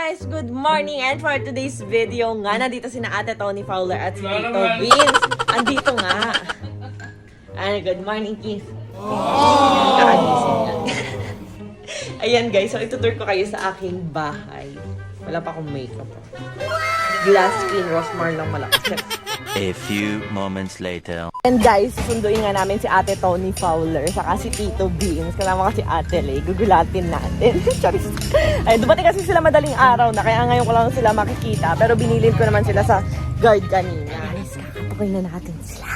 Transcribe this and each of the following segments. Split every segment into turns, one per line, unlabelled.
guys! Good morning! And for today's video nga, nandito si na Ate Tony Fowler at si Tito Vince. Andito nga. Ay, good morning, Keith. Kakagising yan. Ayan guys, so itutur ko kayo sa aking bahay. Wala pa akong makeup. Glass skin, Rosmar lang malakas.
A few moments later.
And guys, susunduin nga namin si Ate Tony Fowler saka si Tito Beans. Kasama kasi Ate Lay. Gugulatin natin. Charis. Ay, dumating kasi sila madaling araw na kaya ngayon ko lang sila makikita. Pero binilin ko naman sila sa guard kanina. Guys, kakatukoy na natin sila.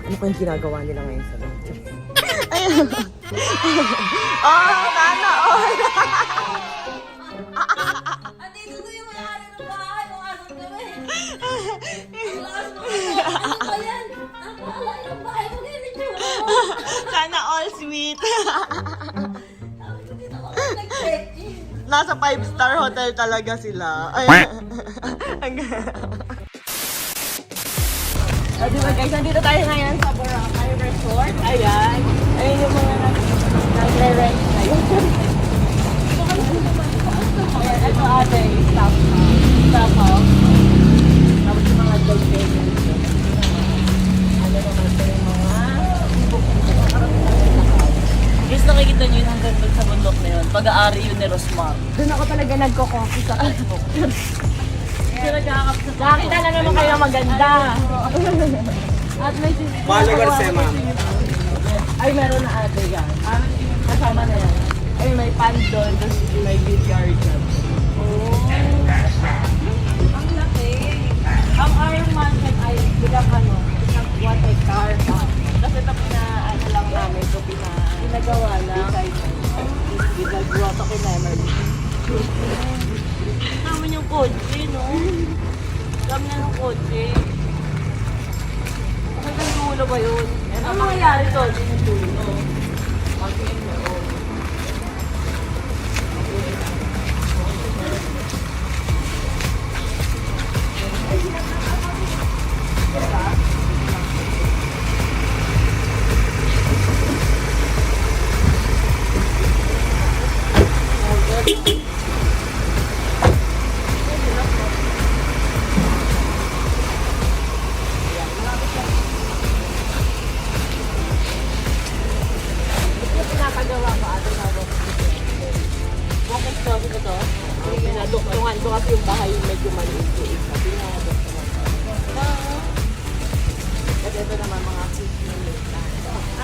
Ano pa yung ginagawa nila ngayon sa loob? Ayun. Oh, sana all.
Andito na yung may-ari ng bahay. Pumasok kami. Ang lakas mo. Ano ba yan? Napakalayo ng bahay mo. Ganyan yung
Sana all sweet.
Hindi na ako nag-check-in.
Nasa 5-star hotel talaga sila. Ay. Diba guys, nandito tayo ngayon sa Boracay Resort. Ayan. Ayun yung mga nagre-rent ngayon. Ayan, ito ate, staff house. Tapos yung mga dog babies. Ano naman ito yung mga
Guys, nakikita nyo yun hanggang doon sa bundok na yun. Pag-aari yun ni Rosmar.
doon ako talaga nagko-coffee sa Facebook. Nakakita na naman kayo maganda. At may
Follower si ma'am.
ay, meron na ate yan. Kasama na yan. Ay, may pan doon, tapos may BTR dyan.
Ang laki.
Ang Iron Mansion ay bilang isang water car. Kasi ito ano lang namin, ito pinagawa lang. Ginagawa ito kay memory.
Naman yung kotse, no? Alam na ng kotse.
Hanggang dulo ba yun?
Ano nangyari doon?
Pinapagawa pa ate na
Walking story ko to.
pinaduktungan ko kasi yung bahay medyo maliit. Sabi nga, kasi ito naman mga fish na lita.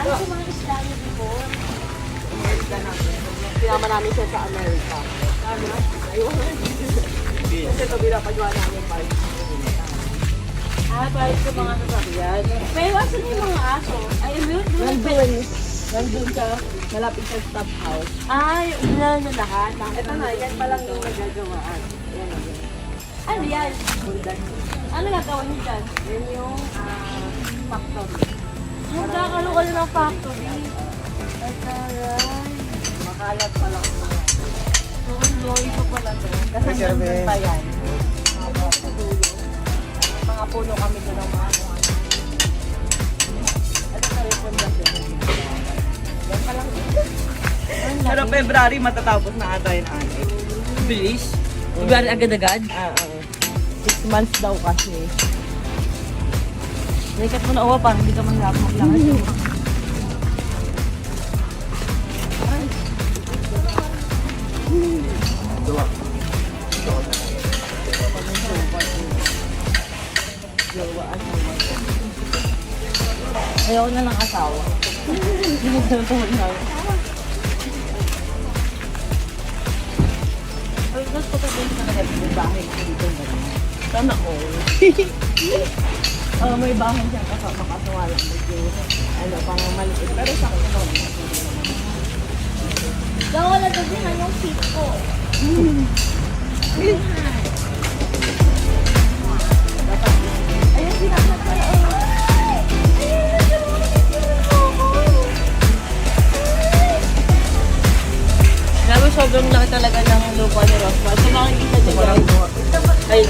Ano sa mga isla niyo before?
Pinama namin siya sa Amerika. Ayun. Kasi ito pinapagawa namin park.
Para sa mga sasakyan. Pero asan yung mga aso? Ay, yun.
Nandun sa malapit sa staff house.
Ay, ulan yung lahat.
Ito na, yan pa lang yung nagagawaan.
Ano yan? Ano gagawin niyo dyan?
Yan yung factory.
Magkakaroon ka na ng factory. Ay, taray.
Makalat pa lang.
Tuloy pa pala to.
Kasi nandun pa yan. Sa dulo. Mga puno kami doon ng mga ano. Ano na rin pundasyon? Yan pa lang.
Pero February matatapos na ata yun ate.
Bilis. February agad-agad.
6 months daw kasi.
Likat mo na uwa para hindi ka manghirap maglakad. Ayaw na ng asawa. Ay, gusto ko din sa kanya yung bahay ko dito.
Sana all. May bahay siya kasama kaso nga lang medyo pang maliit. Pero sa akin naman.
Gawa na doon din yung seat ko.
Ayun, sinasat ko na.
Grabe, sobrang laki talaga ng lupa ni Rosmar. So makikita niyo guys. Ay,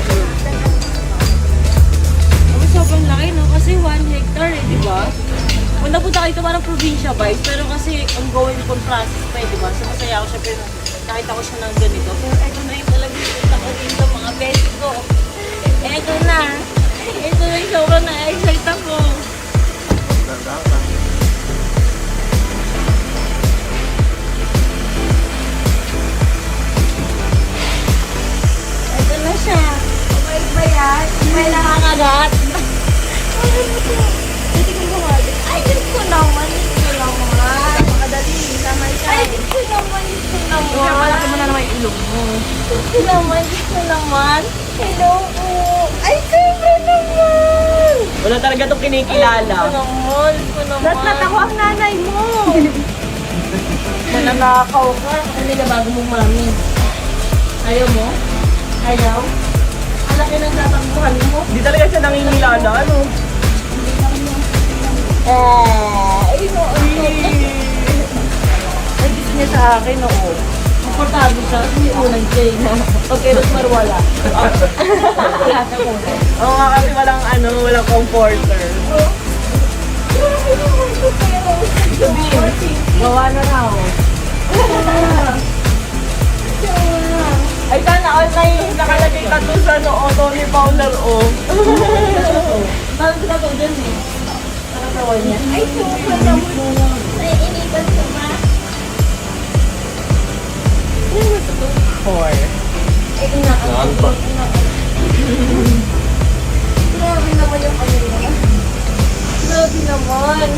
sobrang laki no? Kasi 1 hectare eh, di ba? 1 napunta kayo ito parang probinsya vibes, pero kasi ongoing pong process pa eh, di ba? So masaya ako siya, pero nakita ko siya ng ganito. Pero eto na yung talagang punta ko dito, mga best ko. Eto na. Ito na yung sobrang na-excite ako. Ito na siya. May ba yan? May nakakagat. Tingnan mo nga. Ay, Diyos ko naman. Diyos ko naman. Makadali. Naman siya. Ay, Diyos ko naman. Diyos ko naman.
Malaki mo na naman yung ilong mo.
Diyos ko naman. Diyos ko naman. Hello po. Ay, siyempre naman.
Wala talaga itong kinikilala.
Diyos ko naman. Diyos ko naman.
Natnat ako ang nanay mo.
Nanakaw ka. Hindi na bago mong mami. Ayaw mo? Ayaw? Ang laki ng tatakbuhan mo.
Hindi talaga siya nangingilala, ano?
Ay, no.
Ay, gusto niya sa akin, oo.
Komportable siya. Hindi unang chain. Okay, Ros Marwala. Wala sa unang.
Oo nga kasi walang comforter.
Gawa na na ako.
Ay, sana all nakalagay ka to sa Tony Fowler, oh.
Parang sila ko dyan eh. Parang gawa niya.
Ay, super naman. Naiinitan ka ba?
Four.
Eh, inakan ko. Grabe naman yung ano niya. Grabe naman.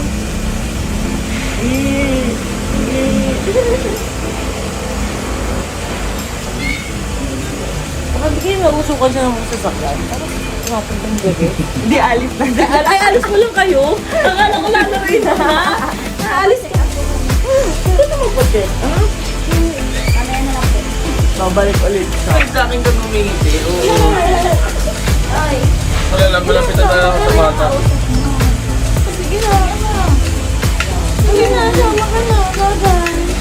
Baka bigay mausukan siya ng sasakyan. Parang mapuntang gabi.
Hindi, alis na.
Ay, alis mo lang kayo? Akala ko lang na rin na. Aalis eh. Sino na magpagkit?
Mamaya na lang po.
Babalik ulit siya. Ay, sa akin ka bumingiti, oo.
Ay.
Wala lang, malapitan na ako sa bata.
Sige na. Sige na, sama ka na. Bye-bye.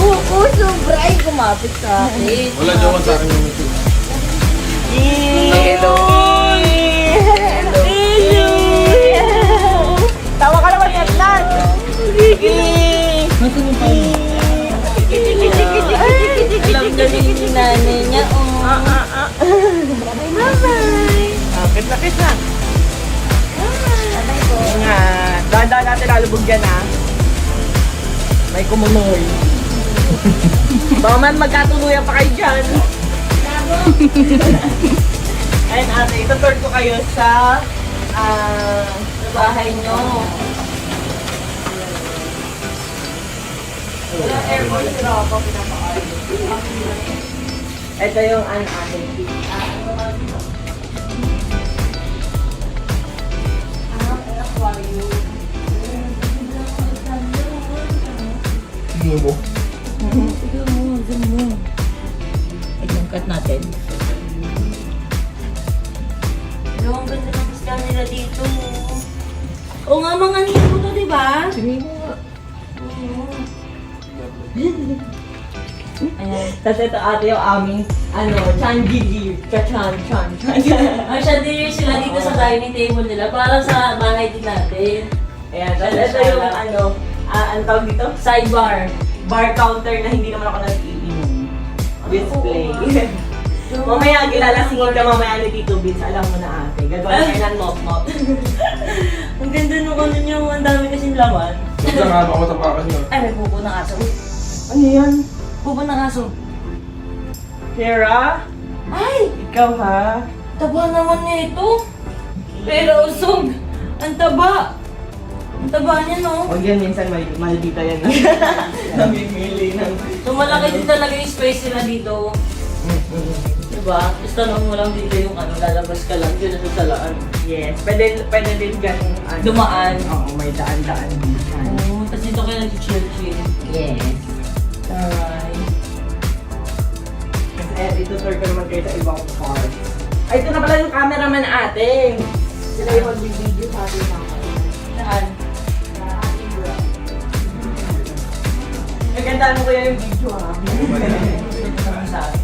Oo, sobra. Ay, kumapit sa akin.
Wala jowa sa akin yung ito.
Hello! Hello! Tawa ka naman yan, Nat!
Alam na rin yung nanay niya.
Bye-bye! Kit na. Nga, dahan-dahan natin lalubog yan, ha? May kumunoy. Baka man magkatuluyan pa kayo dyan. Ayun, ate, itutur ko kayo sa bahay nyo. Wala aircon sila ako pinapakain. Ito yung aking
Tingnan mo.
Ay, yung cut natin. Hello, ang ganda ng isda nila dito. Oo nga, mga nilo to, di ba? Ayan.
Tapos ito ate yung aming, chanjili. Chan.
Ang chandelier sila dito sa dining table nila. Parang sa bahay din natin.
Ayan, tapos ito yung ang tawag dito?
Sidebar.
Bar counter na hindi naman ako nag-iinom. Display. Mamaya, gilalasingin ka mamaya ni Tito Vince. Alam mo na ate. Gagawin kayo ng mop-mop.
Ang ganda nung ano niyo. Ang dami kasing laman.
Ito nga, baka matapakan nyo.
Ay, may pupo ng aso.
Ano yan?
Pupo ng aso.
Kira?
Ay!
Ikaw ha?
Taba naman nito. Pero usog. Ang taba. Ang taba niya, no?
Huwag yan, minsan maldita yan. Namimili ng...
So, malaki din talaga yung space nila dito. Diba? Tapos tanong mo lang dito yung lalabas ka lang dito sa salaan.
Yes, pwede din ganun.
Dumaan.
Oo, may daan-daan dito.
Oo, tapos dito kayo nag-chill-chill.
Yes.
Alright.
Kasi itutur ko naman kayo sa ibang part. Ay, ito na pala yung cameraman ate. Sila yung mag-video sa atin na ako.
Saan?
Nagandaan mo kaya yung video ha?
Sa akin.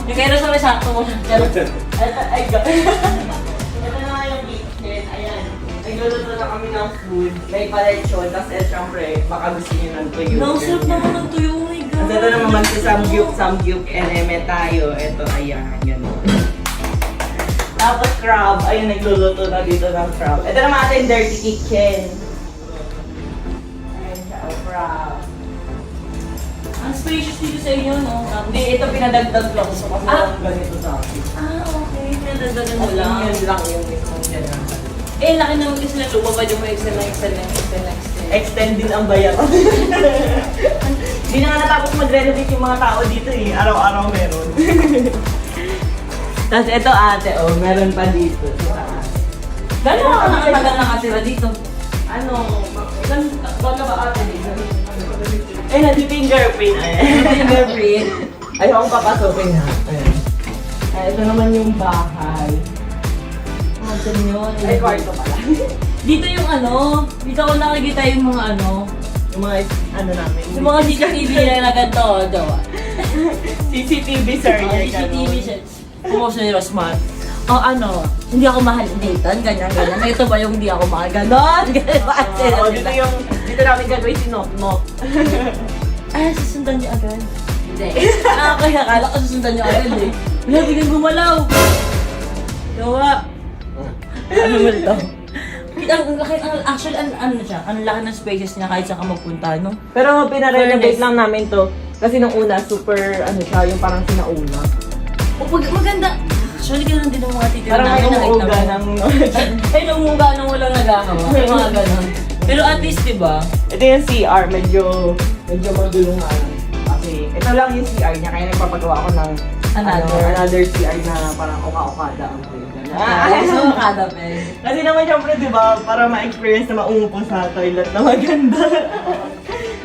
Yung kaya sa sakto mo.
Ito na nga yung kitchen. Ayan. Nagluluto na na kami ng food. May paletsyon, tapos syempre, baka gusto niyo ng tuyo.
Ang sarap naman ng tuyo, oh my God.
At ito naman si Samgyup, and eme tayo. Ito, ayan, ganun. Tapos crab, ayun, nagluluto na dito ng crab. Ito naman ating dirty kitchen. Ayan siya, oh, crab.
Ang spacious dito sa inyo, no?
Hindi, ito pinadagdag lang so kasi walang ganito sa akin.
Okay. Pinadagdagan mo
Kasi
lang.
yun lang yung mismong dyan.
Eh, laki naman kasi na lupa. Pwede mo extend.
Extend din ang bayaran. Hindi na nga natapos mag-renovate yung mga tao dito eh. Araw-araw meron. Tapos ito ate, oh, meron pa dito.
Gano'n ako nakatagal nakatira dito?
Ano, baga ba ate dito? Eh, nandito yung girlfriend.
Fingerprint.
Ayokong papasukin ha. Ayan. Ay, ito naman yung bahay.
Oh, ganyan.
Ay, kwarto pala.
Dito yung ano, dito ako nakikita yung mga ano,
Yung mga, ano namin.
yung mga CCTV na ganito, daw.
CCTV, sir.
Oh, CCTV siya. Pumost na ni Rosmar. Oh, ano, hindi ako mahal dito, ganyan. Ito ba yung hindi ako mahal? Ganon!
Oo, dito namin gagawin si Nok Nok.
Ay, susundan niyo agad. Hindi. Kaya akala ko susundan niyo agad eh. Wala, biglang gumalaw. Gawa. Ano mo ito? Actually, ano siya, ang laki ng spaces niya kahit saan ka magpunta, no?
Pero pinarenovate
Fairness.
lang namin to. Kasi nung una, super, ano siya, yung parang sinauna.
O, maganda. Actually, ganoon din ang mga titira
Parang may
namin nakita
umuuga
mo.
ng...
Ay, namumuga nang walang nagagawa. May mga ganon. Pero at least, di ba?
Ito yung CR, medyo magulong nga lang. Kasi ito lang yung CR niya, kaya nagpapagawa ako ng another CR na parang uka-ukada ang kuya.
So, kada pe.
Kasi naman syempre, di ba, para ma-experience na maumupo sa toilet na maganda.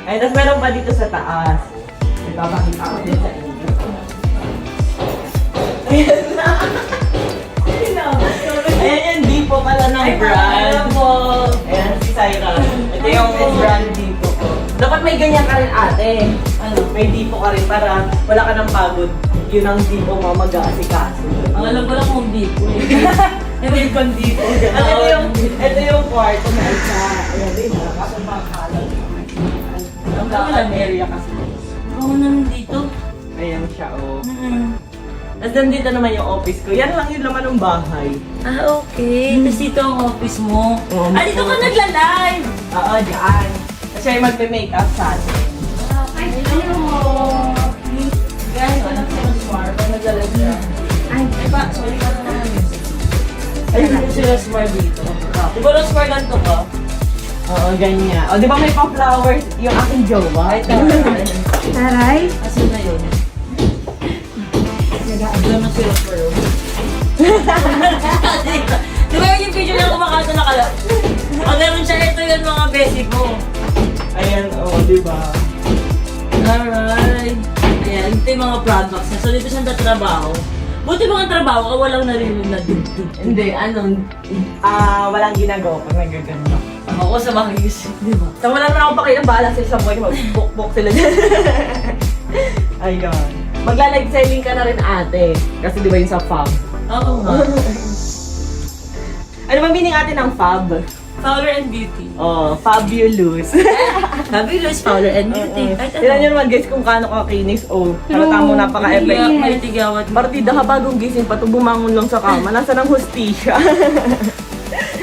Ay, tapos meron pa dito sa taas. Ipapakita ko din sa inyo. Ayan na. Ayan yung Dipo pala ng brand. Ayan, si Syra. Ito yung brand Dipo ko. Dapat may ganyan ka rin ate. Ano, may Dipo ka rin para wala ka ng pagod. Yun ang Dipo mo mag-aasikaso.
Ang alam ko lang kung di po.
May bandito. Ito yung kwarto na isa. Ayan din, kasi makahalang. Ang lakan area kasi.
Ako naman dito.
Ayan siya, oh. Tapos nandito naman yung office ko. Yan lang yung laman ng bahay.
Ah, okay. Tapos dito ang office mo.
Oo,
Ah, dito ka nagla-live!
Oo, dyan. Kasi ay magpe-makeup sa atin.
Guys, alam ko yung smart. Pag nagla-live siya. Ay, ba? Sorry ka na naman yun. Ay, hindi sila smart dito. Di ba lang smart ganito ka?
Oo, ganyan. O, di ba may pa-flowers yung aking jowa?
Ay, taray. Asan na yun? Nag-aagla na sila for you. Di ba yun yung picture na kumakanta na kala? Pag meron siya, ito yun mga basic mo.
Ayan, di ba?
Alright. Ayan, ito yung mga products niya. So, dito siya tatrabaho. Buti mga trabaho ka, walang narinig na dugtug.
Hindi, walang ginagawa pag nagaganda.
Ako sa bakis, di ba?
So, wala naman ako pakilang bahala sa isang boy, mag-book sila dyan. Ayun. Magla-live selling ka na rin ate. Kasi di ba yung sa Fab?
Oo nga.
Ano ba meaning ate ng Fab?
Fowler and Beauty.
Oh, fabulous.
Fabulous, Fowler and Beauty. Kahit
Tignan nyo naman guys kung kaano kakinis. Oh, halata mo napaka-effect.
May tigawat.
Partida ka bagong gising pa to bumangon lang sa kama. Nasa ng hustisya.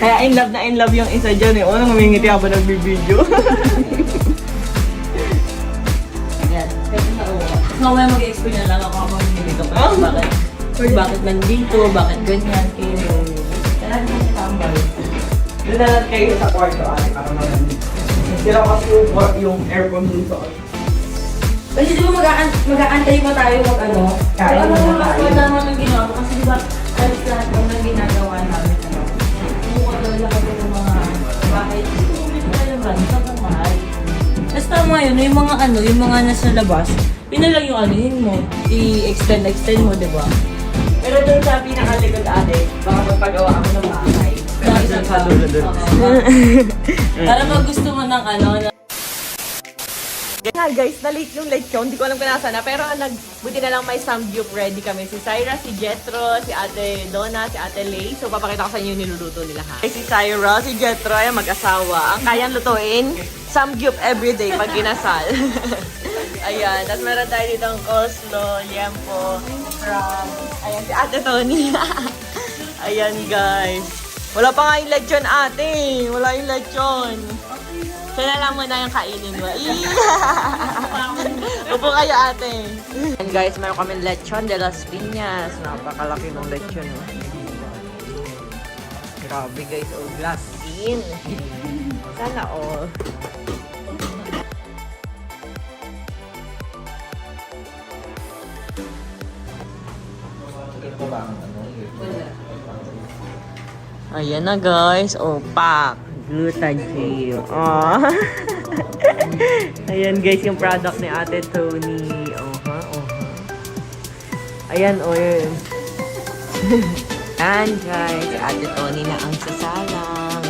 Kaya in love yung isa dyan eh. Oh, nang humingiti ako nagbibideo.
Ayan. Kahit na uwa. Mamaya mag-explain na lang ako habang nilito pa. Bakit nandito, bakit ganyan,
Kailangan natin tambay. Doon na lang kayo sa kwarto ate para malamig. Sila kasi yung aircon dun sa
Kasi di ba mag-aantay pa tayo mag-ano?
Kain
Ano
muna
mas
tayo.
maganda naman ang ginawa? Kasi di ba, alis lahat ng ginagawa namin, ano? Mukha talaga kami ng mga bakit? Hindi ko tayo ba? Sobrang mahal. Tapos tama yun, yung mga ano, yung mga nasa labas, yun na lang yung ano, yun mo, i-extend mo, di ba?
Pero doon sa pinakalikod ate, baka magpagawa ako ng bahay. Pero isang sa dulo doon.
Para pag gusto mo ng ano,
Nga guys, na-late yung lechon. Hindi ko alam kung nasa na. Pero buti na lang may samgyup ready kami. Si Syra, si Jetro, si Ate Donna, si Ate Lay. So papakita ko sa inyo yung niluluto nila ha. Si Syra, si Jetro, ay mag-asawa. Ang kayang lutuin, samgyup everyday pag kinasal. Ayan. Tapos meron tayo dito ang coleslaw, liempo, crab. Ayan, si Ate Tony. Ayan guys. Wala pa nga yung lechon ate. Wala yung lechon. Kaya lang muna yung kainin mo. Upo kayo ate. And guys, meron kami lechon de las Piñas. Napakalaki ng lechon. Grabe guys, oh glass skin. Sana all. Ayan na guys. Oh, pak. Glutajil. Oh. Ayan guys, yung product ni Ate Tony. Ayan, oh yun. And guys, Ate Tony na ang sasalang.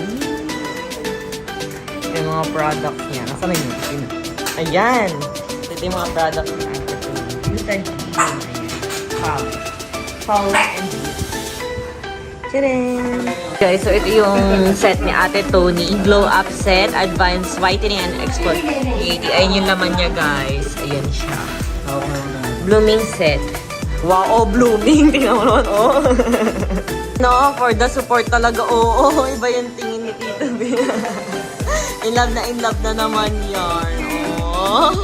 Yung mga product niya. Nasaan na yun? Ayan. Ito yung mga product ni Ate Tony. Glutajil. Ayan. Paula and Tadam! Guys, so ito yung set ni Ate Tony. Glow Up Set, Advanced Whitening and Exfoliating. Ayun yung laman niya, guys. Ayan siya. Blooming set. Wow, oh, blooming. Tingnan mo naman, oh. No, for the support talaga. Oo, oh, iba yung tingin ni Tita B. In love na naman yarn. Oh.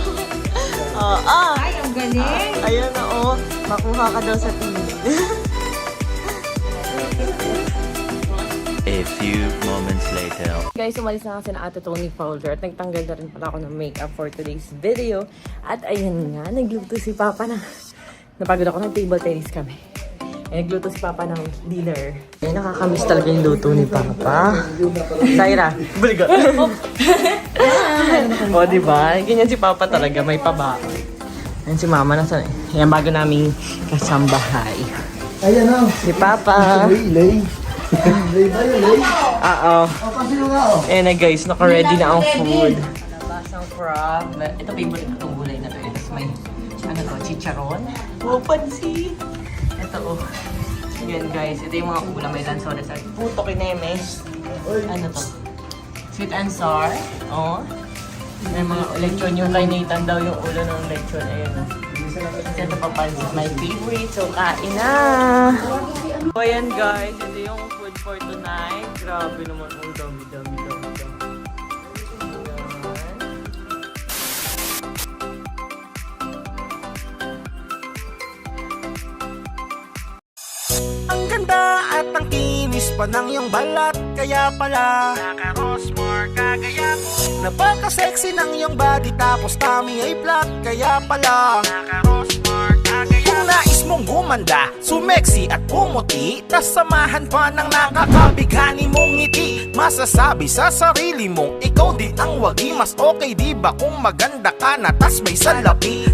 Ay, ang galing. Ayun, oh. Makuha ka daw sa tingin.
A few moments later.
Guys, umalis na kasi na Ate Tony Fowler at nagtanggal na rin pala ako ng makeup for today's video. At ayun nga, nagluto si Papa ng... Napagod ako, nag-table tennis kami. Nagluto si Papa ng dinner. Ay, nakakamiss talaga yung luto ni Papa. Syra, buligot. O, diba? Ganyan si Papa talaga, may paba. Yan si Mama, nasa... Yan, bago naming kasambahay.
Ayan o.
Si Papa.
Lay. Lay tayo, lay.
Oo.
Pasino nga o.
Ayan na guys, naka-ready na ang food. Labasang crab. Ito favorite ko itong gulay na to. Tapos may, ano to, chicharon. Oh, pansit. Ito oh. Yan guys, ito yung mga ulam. May lansones at puto kinemes. Ano to? Sweet and sour. Oh. May mga lechon. Yung kay Nathan daw yung ulo ng lechon. Ayan oh. Ito pa pansit. My favorite. So, kain na. So, ayan guys. Ito yung food for tonight. Grabe naman. Ang dami.
Ang ganda at ang kinis pa ng iyong balat. Kaya pala naka-Rosmar kagaya ko. Napaka-sexy ng iyong body. Tapos tummy ay flat. Kaya pala naka-Rosmar kagaya ko. Kung nais mong gumanda, sumeksi at pumuti, tas samahan pa ng nakakabighani mong ngiti, masasabi sa sarili mong ikaw din ang wagi. Mas okay diba kung maganda ka na tas may salapi?